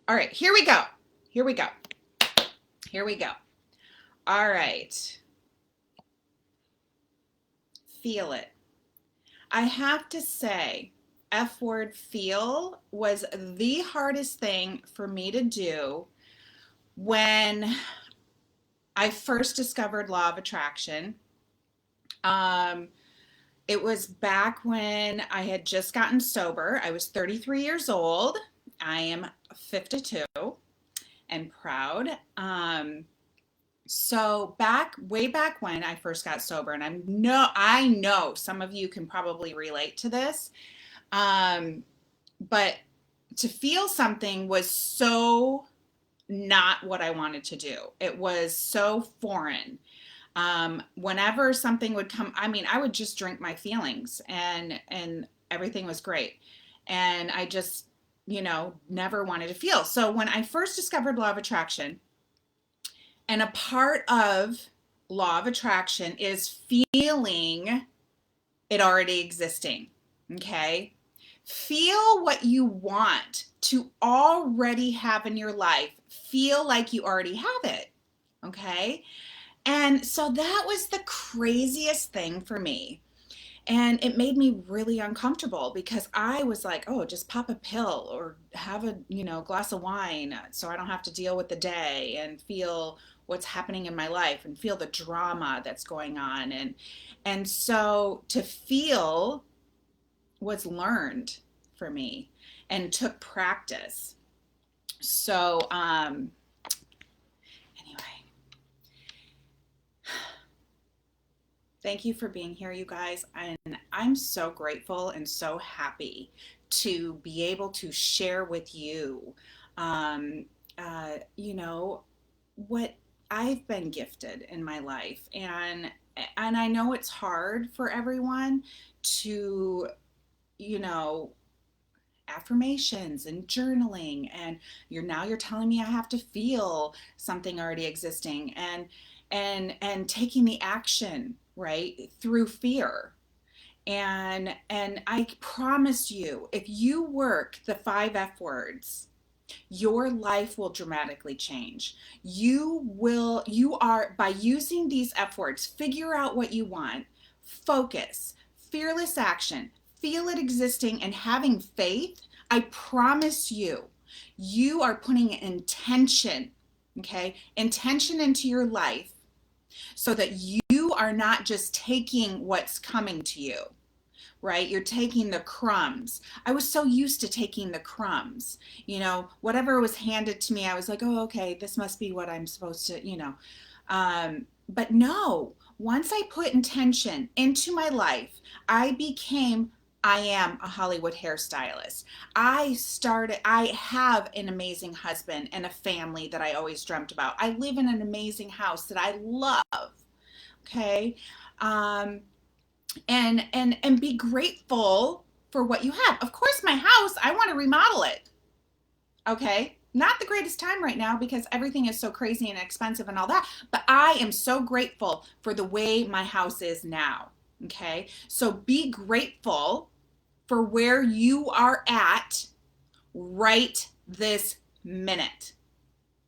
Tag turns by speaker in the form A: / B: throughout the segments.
A: All right, here we go. Here we go. Here we go. All right. Feel it. I have to say, F word feel was the hardest thing for me to do when I first discovered law of attraction. Um, it was back when I had just gotten sober. I was 33 years old. I am 52 and proud. So way back when I first got sober, and I know some of you can probably relate to this. Um, but to feel something was so not what I wanted to do. It was so foreign. Whenever something would come, I mean, I would just drink my feelings and everything was great. And I just, never wanted to feel. So when I first discovered law of attraction, and a part of law of attraction is feeling it already existing. Okay? Feel what you want to already have in your life. Feel like you already have it. Okay? And so that was the craziest thing for me. And it made me really uncomfortable because I was like, oh, just pop a pill or have a, glass of wine so I don't have to deal with the day and feel what's happening in my life and feel the drama that's going on. And so to feel was learned for me and took practice. So anyway, thank you for being here, you guys. And I'm so grateful and so happy to be able to share with you, um, you know, what I've been gifted in my life. And I know it's hard for everyone to, you know, affirmations and journaling, and you're telling me I have to feel something already existing, and taking the action right through fear. And I promise you, if you work the 5 F words, your life will dramatically change. You are, by using these F words, figure out what you want, focus, fearless action, feel it existing, and having faith. I promise you, you are putting intention, okay, intention into your life so that you are not just taking what's coming to you, right? You're taking the crumbs. I was so used to taking the crumbs. Whatever was handed to me, I was like, oh, okay, this must be what I'm supposed to. But no, once I put intention into my life, I am a Hollywood hairstylist. I have an amazing husband and a family that I always dreamt about. I live in an amazing house that I love. Okay. Um, and be grateful for what you have. Of course, my house, I want to remodel it. Okay? Not the greatest time right now because everything is so crazy and expensive and all that, but I am so grateful for the way my house is now. Okay? So be grateful for where you are at right this minute.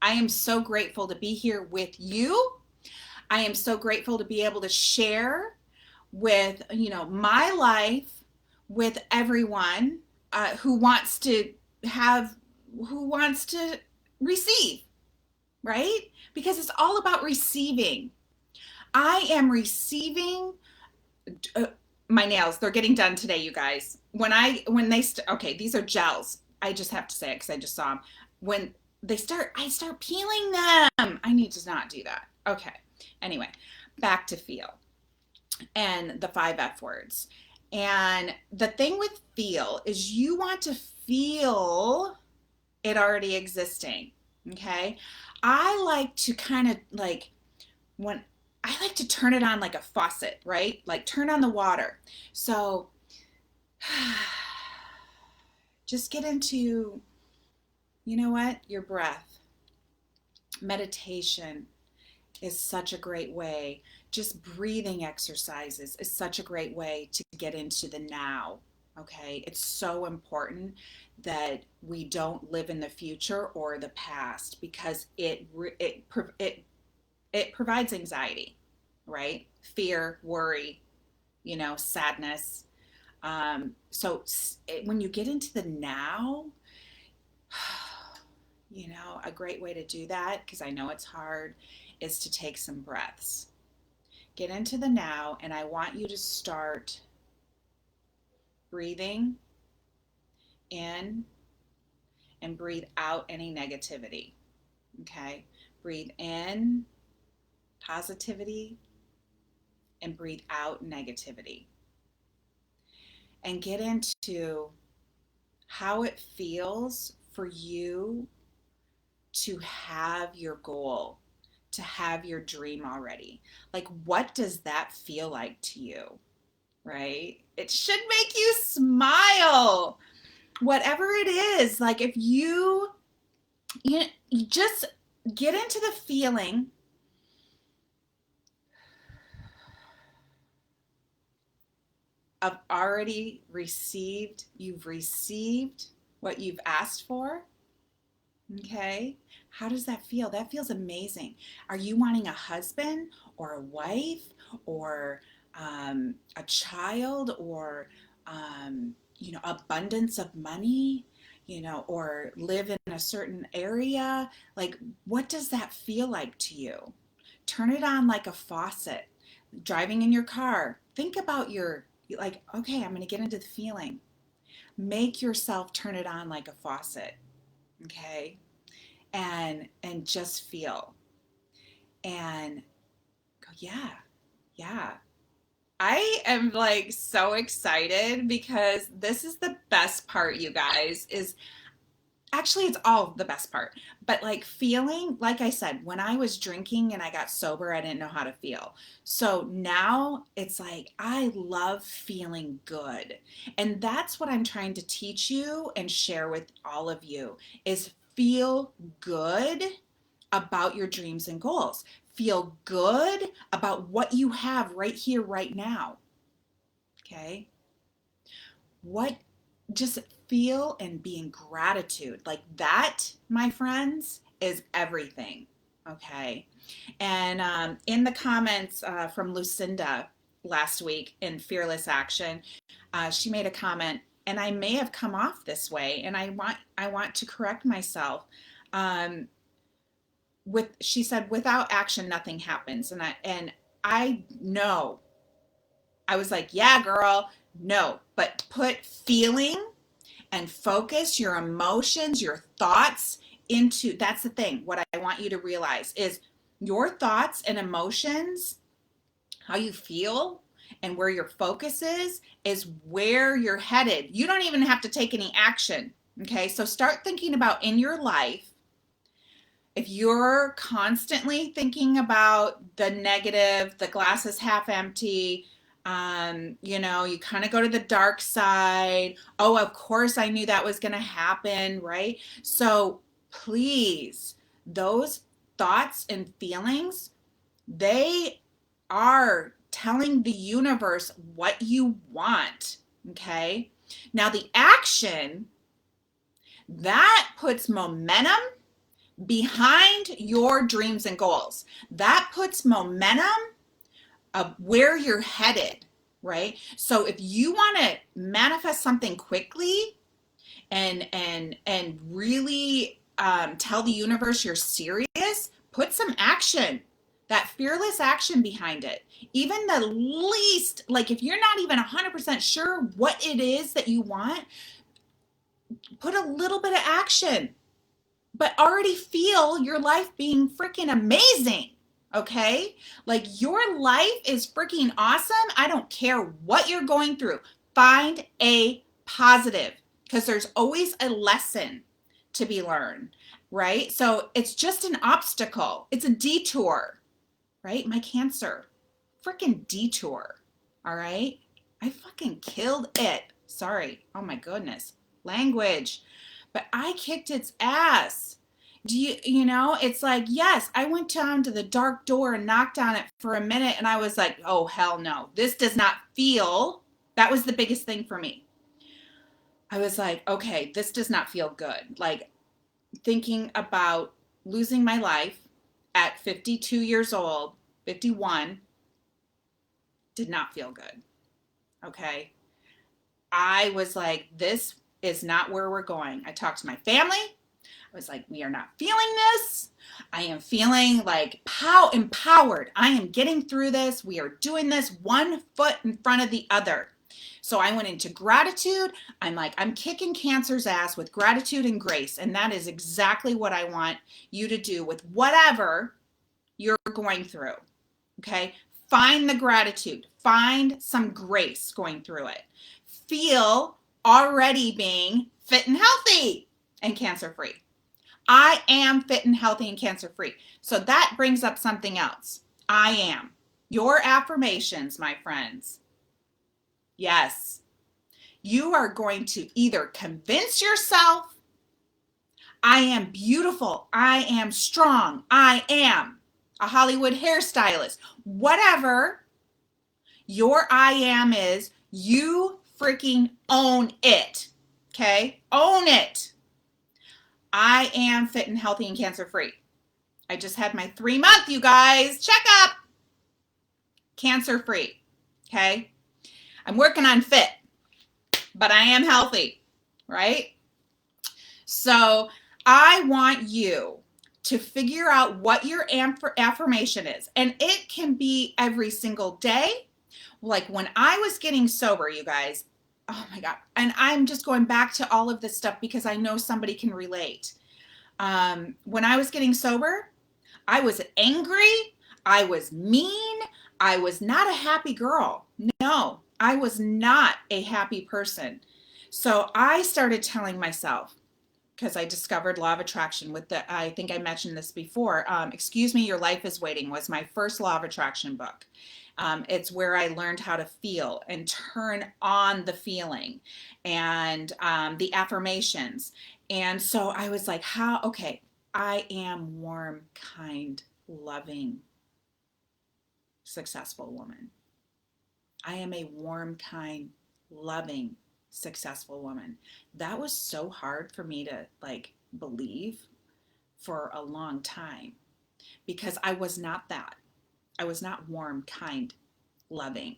A: I am so grateful to be here with you. I am so grateful to be able to share with my life with everyone who wants to have who wants to receive, right? Because it's all about receiving. I am receiving. uh, my nails, they're getting done today, you guys. Okay, these are gels. I just have to say it because I just saw them. When I start peeling them. I need to not do that. Okay, anyway, back to feel and the 5 F words. And the thing with feel is you want to feel it already existing. Okay. I like to kind of like when I like to turn it on like a faucet, right? Like turn on the water. So just get into, your breath. Meditation is such a great way. Just breathing exercises is such a great way to get into the now. Okay, it's so important that we don't live in the future or the past because it provides anxiety, right? Fear, worry, sadness. When you get into the now, a great way to do that, because I know it's hard, is to take some breaths. Get into the now, and I want you to start breathing in and breathe out any negativity. Okay? Breathe in positivity and breathe out negativity. And get into how it feels for you to have your goal, to have your dream already. Like, what does that feel like to you? Right? It should make you smile. Whatever it is, like if you just get into the feeling of you've received what you've asked for. Okay. How does that feel? That feels amazing. Are you wanting a husband or a wife or a child or, abundance of money, or live in a certain area? Like, what does that feel like to you? Turn it on like a faucet. Driving in your car, think about like, okay, I'm going to get into the feeling. Make yourself turn it on like a faucet. Okay, and just feel and go, yeah, yeah. I am like so excited because this is the best part, you guys, is actually it's all the best part. But like feeling, like I said, when I was drinking and I got sober, I didn't know how to feel. So now it's like I love feeling good. And that's what I'm trying to teach you and share with all of you is feel good about your dreams and goals. Feel good about what you have right here, right now. Okay? What just feel and be in gratitude. Like that, my friends, is everything. Okay? And in the comments from Lucinda last week in Fearless Action, she made a comment, and I may have come off this way, and I want to correct myself. Um, she said without action nothing happens, and I know, I was like, yeah girl, no, but put feeling and focus your emotions, your thoughts into, that's the thing. What I want you to realize is your thoughts and emotions, how you feel and where your focus is where you're headed. You don't even have to take any action. Okay, so start thinking about in your life. If you're constantly thinking about the negative, the glass is half empty, you kind of go to the dark side. Oh, of course I knew that was going to happen, right? So please, those thoughts and feelings, they are telling the universe what you want, okay? Now the action, that puts momentum behind your dreams and goals. That puts momentum of where you're headed, right? So if you want to manifest something quickly and really tell the universe you're serious, put some action, that fearless action behind it. Even the least, like if you're not even 100% sure what it is that you want, put a little bit of action, but already feel your life being freaking amazing. Okay? Like your life is freaking awesome. I don't care what you're going through. Find a positive because there's always a lesson to be learned, right? So it's just an obstacle, it's a detour, right? My cancer, freaking detour. All right? I fucking killed it. Sorry. Oh my goodness. Language. But I kicked its ass. It's like, yes, I went down to the dark door and knocked on it for a minute and I was like, oh, hell no. This does not feel, that was the biggest thing for me. I was like, okay, this does not feel good. Like thinking about losing my life at 52 years old, 51, did not feel good. Okay. I was like, this is not where we're going. I talked to my family. I was like, we are not feeling this. I am feeling like empowered. I am getting through this. We are doing this one foot in front of the other. So I went into gratitude. I'm like, I'm kicking cancer's ass with gratitude and grace. And that is exactly what I want you to do with whatever you're going through. Okay. Find the gratitude, find some grace going through it. Feel already being fit and healthy and cancer free. I am fit and healthy and cancer free. So that brings up something else. I am. Your affirmations, my friends. Yes. You are going to either convince yourself, I am beautiful, I am strong, I am a Hollywood hairstylist, whatever your I am is, you freaking own it. Okay? Own it. I am fit and healthy and cancer free. I just had my 3-month, you guys, checkup. Cancer free. Okay? I'm working on fit, but I am healthy, right? So I want you to figure out what your affirmation is. And it can be every single day. Like when I was getting sober, you guys, oh my God. And I'm just going back to all of this stuff because I know somebody can relate. When I was getting sober, I was angry. I was mean. I was not a happy girl. No, I was not a happy person. So I started telling myself, because I discovered law of attraction with I think I mentioned this before. Excuse Me, Your Life is Waiting was my first law of attraction book. It's where I learned how to feel and turn on the feeling and the affirmations. And so I was like, okay, I am warm, kind, loving, successful woman. I am a warm, kind, loving, successful woman. That was so hard for me to believe for a long time because I was not that. I was not warm, kind, loving.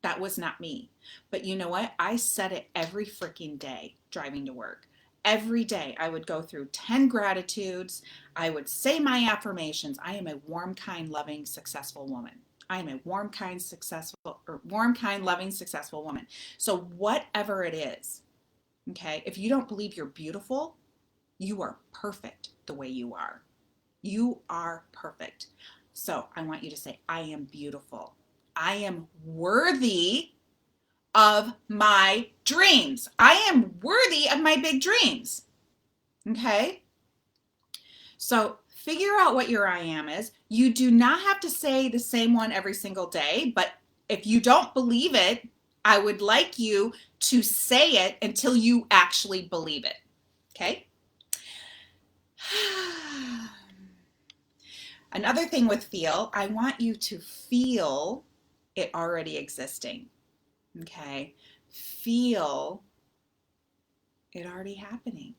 A: That was not me. But you know what? I said it every freaking day driving to work. Every day I would go through 10 gratitudes. I would say my affirmations. I am a warm, kind, loving, successful woman. I am a warm, kind, loving, successful woman. So whatever it is, okay, if you don't believe you're beautiful, you are perfect the way you are. You are perfect. So I want you to say, I am beautiful. I am worthy of my dreams. I am worthy of my big dreams. Okay? So figure out what your I am is. You do not have to say the same one every single day, but if you don't believe it, I would like you to say it until you actually believe it. Okay? Another thing with feel, I want you to feel it already existing. Okay? Feel it already happening.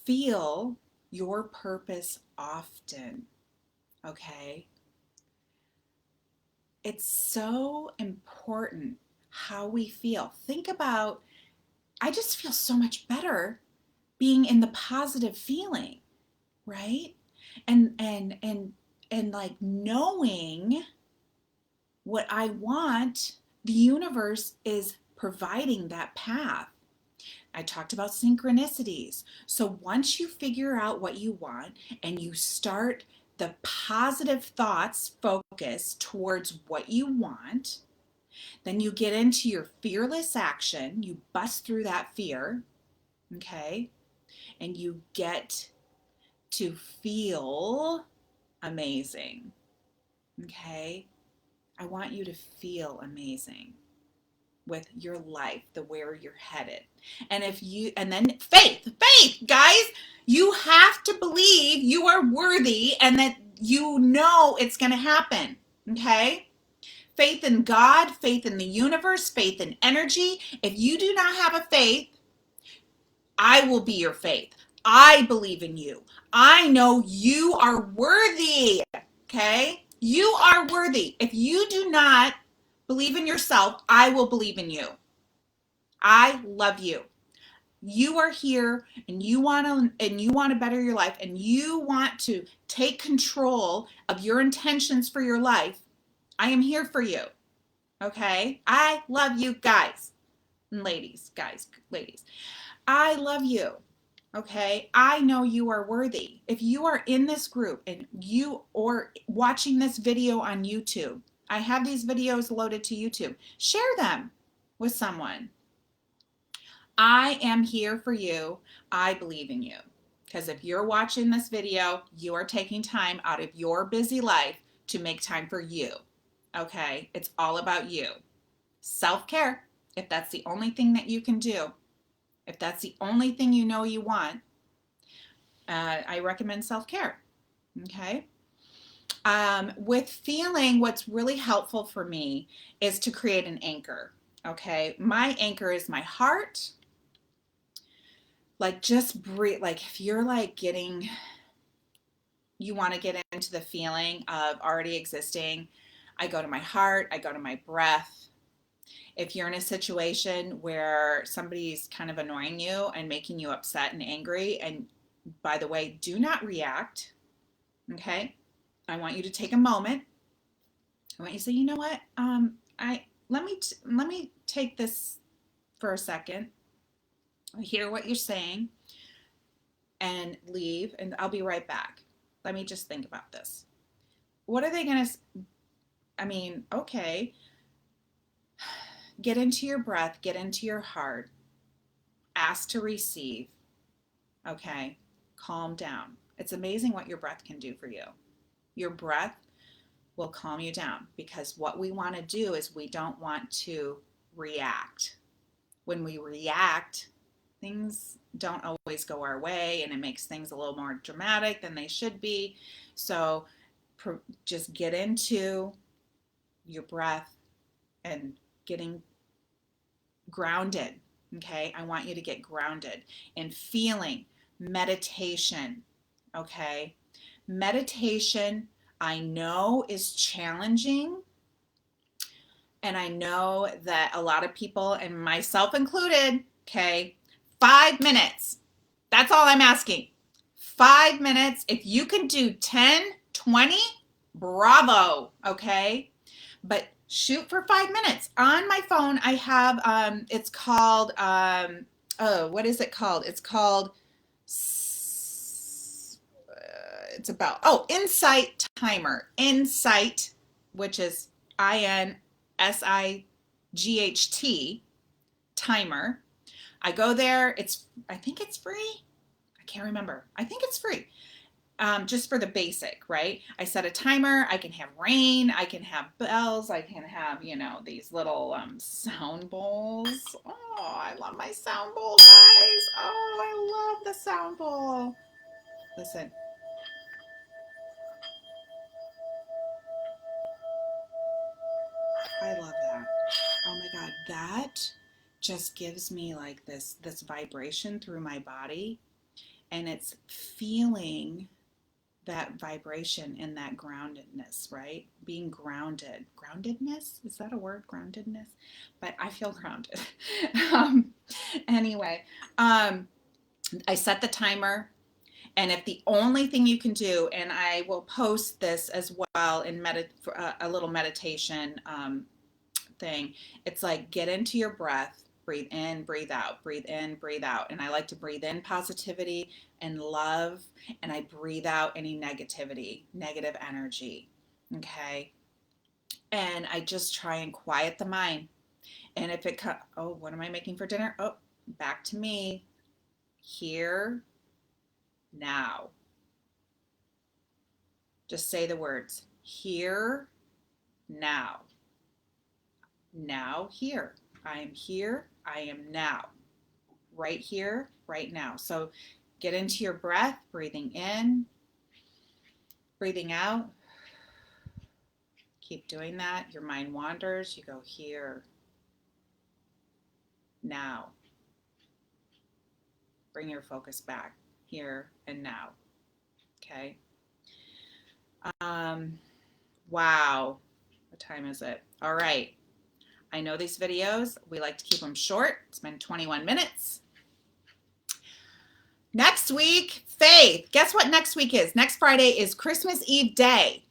A: Feel your purpose often. Okay? It's so important how we feel. Think about, I just feel so much better being in the positive feeling, right? And like knowing what I want, the universe is providing that path. I talked about synchronicities. So once you figure out what you want and you start the positive thoughts focus towards what you want, then you get into your fearless action. You bust through that fear, okay? And you get to feel amazing, okay? I want you to feel amazing with your life, the where you're headed. And then faith, guys, you have to believe you are worthy and that you know it's going to happen. Okay? Faith in God, faith in the universe, faith in energy. If you do not have a faith, I will be your faith. I believe in you. I know you are worthy. Okay? You are worthy. If you do not believe in yourself, I will believe in you. I love you. You are here and you want to better your life and you want to take control of your intentions for your life. I am here for you. Okay? I love you guys and ladies, guys, ladies. I love you. Okay? I know you are worthy. If you are in this group and you or watching this video on YouTube, I have these videos loaded to YouTube. Share them with someone. I am here for you. I believe in you. Because if you're watching this video, you are taking time out of your busy life to make time for you. Okay? It's all about you. Self-care, if that's the only thing that you can do, if that's the only thing you know you want, I recommend self-care. Okay? With feeling, what's really helpful for me is to create an anchor. Okay? My anchor is my heart. Like just breathe, like if you're like you want to get into the feeling of already existing, I go to my heart, I go to my breath. If you're in a situation where somebody's kind of annoying you and making you upset and angry, and by the way, do not react, okay? I want you to take a moment. I want you to say, you know what? Let me take this for a second. I hear what you're saying. And leave, and I'll be right back. Let me just think about this. What are they going to, okay. Get into your breath, get into your heart, ask to receive, okay? Calm down. It's amazing what your breath can do for you. Your breath will calm you down because what we want to do is we don't want to react. When we react, things don't always go our way and it makes things a little more dramatic than they should be. So just get into your breath and getting grounded. Okay? I want you to get grounded in feeling meditation. Okay? Meditation, I know, is challenging. And I know that a lot of people, and myself included, okay, 5 minutes. That's all I'm asking. 5 minutes. If you can do 10, 20, bravo, okay? But shoot for 5 minutes. On my phone, I have, it's called, what is it called? It's called, it's about, Insight Timer. Insight, which is INSIGHT, timer. I go there. I think it's free. I can't remember. I think it's free. Just for the basic, right? I set a timer. I can have rain. I can have bells. I can have, these little sound bowls. Oh, I love my sound bowl, guys. Oh, I love the sound bowl. Listen. I love that. Oh my God, that just gives me like this vibration through my body, and it's feeling that vibration and that groundedness, right? Being grounded. Groundedness? Is that a word? Groundedness? But I feel grounded. Anyway, I set the timer. And if the only thing you can do, and I will post this as well in a little meditation thing, it's like get into your breath, breathe in, breathe out, breathe in, breathe out. And I like to breathe in positivity and love, and I breathe out any negativity, negative energy. Okay. And I just try and quiet the mind. And if it what am I making for dinner? Oh, back to me. Here, now. Just say the words. Here, now. Now, here. I am here. I am now. Right here, right now. So get into your breath, breathing in, breathing out. Keep doing that. Your mind wanders. You go here, now. Bring your focus back here and now. Okay. Wow. What time is it? All right. I know these videos, we like to keep them short. It's been 21 minutes. Next week, Faith. Guess what next week is? Next Friday is Christmas Eve day.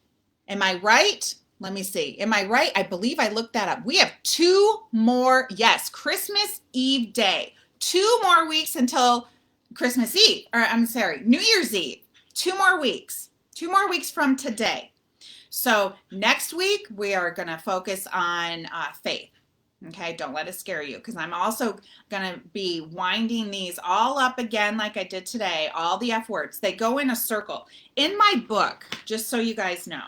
A: Am I right? Let me see. Am I right? I believe I looked that up. We have 2 more, yes, Christmas Eve day. 2 more weeks until Christmas Eve, or I'm sorry, New Year's Eve. 2 more weeks. 2 more weeks from today. So next week, we are going to focus on faith. Okay, don't let it scare you, because I'm also going to be winding these all up again like I did today, all the F words. They go in a circle. In my book, just so you guys know,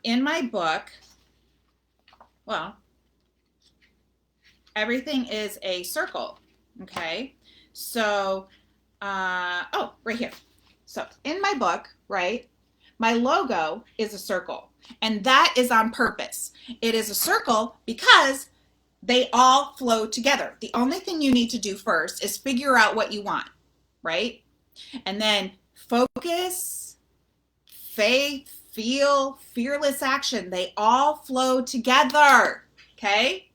A: in my book, well, everything is a circle, okay? So, oh, right here. So in my book, right, my logo is a circle, and that is on purpose. It is a circle because they all flow together. The only thing you need to do first is figure out what you want, right? And then focus, faith, feel, fearless action. They all flow together, okay?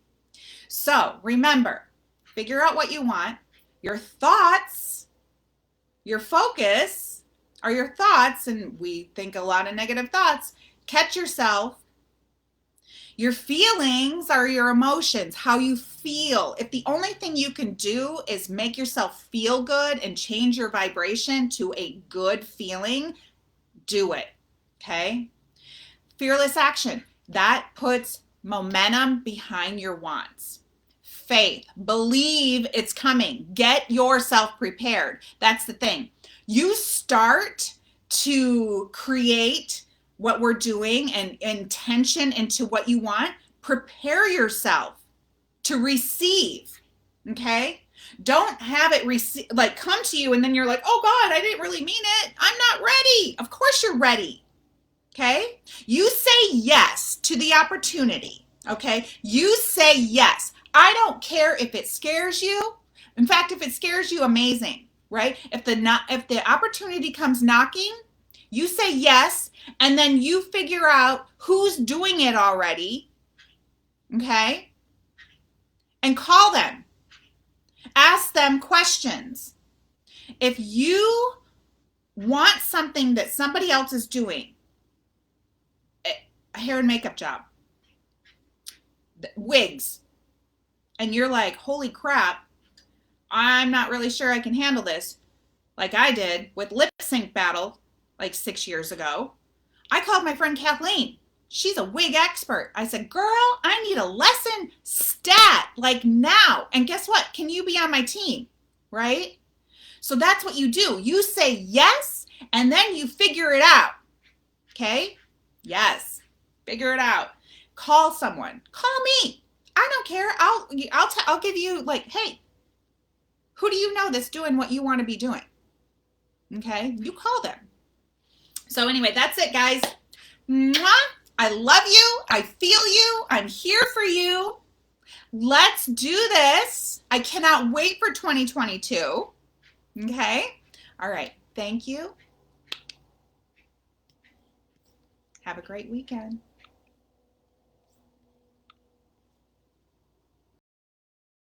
A: So remember, figure out what you want. Your thoughts, your focus are your thoughts, and we think a lot of negative thoughts. Catch yourself. Your feelings are your emotions, how you feel. If the only thing you can do is make yourself feel good and change your vibration to a good feeling, do it, okay? Fearless action, that puts momentum behind your wants. Faith, believe it's coming. Get yourself prepared. That's the thing. You start to create what we're doing and intention into what you want. Prepare yourself to receive, okay? Don't have it like come to you and then you're like, oh God, I didn't really mean it. I'm not ready. Of course you're ready, okay? You say yes to the opportunity, okay? You say yes. I don't care if it scares you. In fact, if it scares you, amazing, right? If the opportunity comes knocking, you say yes, and then you figure out who's doing it already, okay? And call them. Ask them questions. If you want something that somebody else is doing, a hair and makeup job, wigs, and you're like, holy crap, I'm not really sure I can handle this, like I did with Lip Sync Battle like 6 years ago, I called my friend Kathleen. She's a wig expert. I said, girl, I need a lesson stat like now. And guess what? Can you be on my team? Right? So that's what you do. You say yes, and then you figure it out. Okay? Yes. Figure it out. Call someone. Call me. I don't care. I'll give you like, hey, who do you know that's doing what you want to be doing? Okay? You call them. So anyway, that's it, guys. Mwah! I love you. I feel you. I'm here for you. Let's do this. I cannot wait for 2022. Okay? All right. Thank you. Have a great weekend.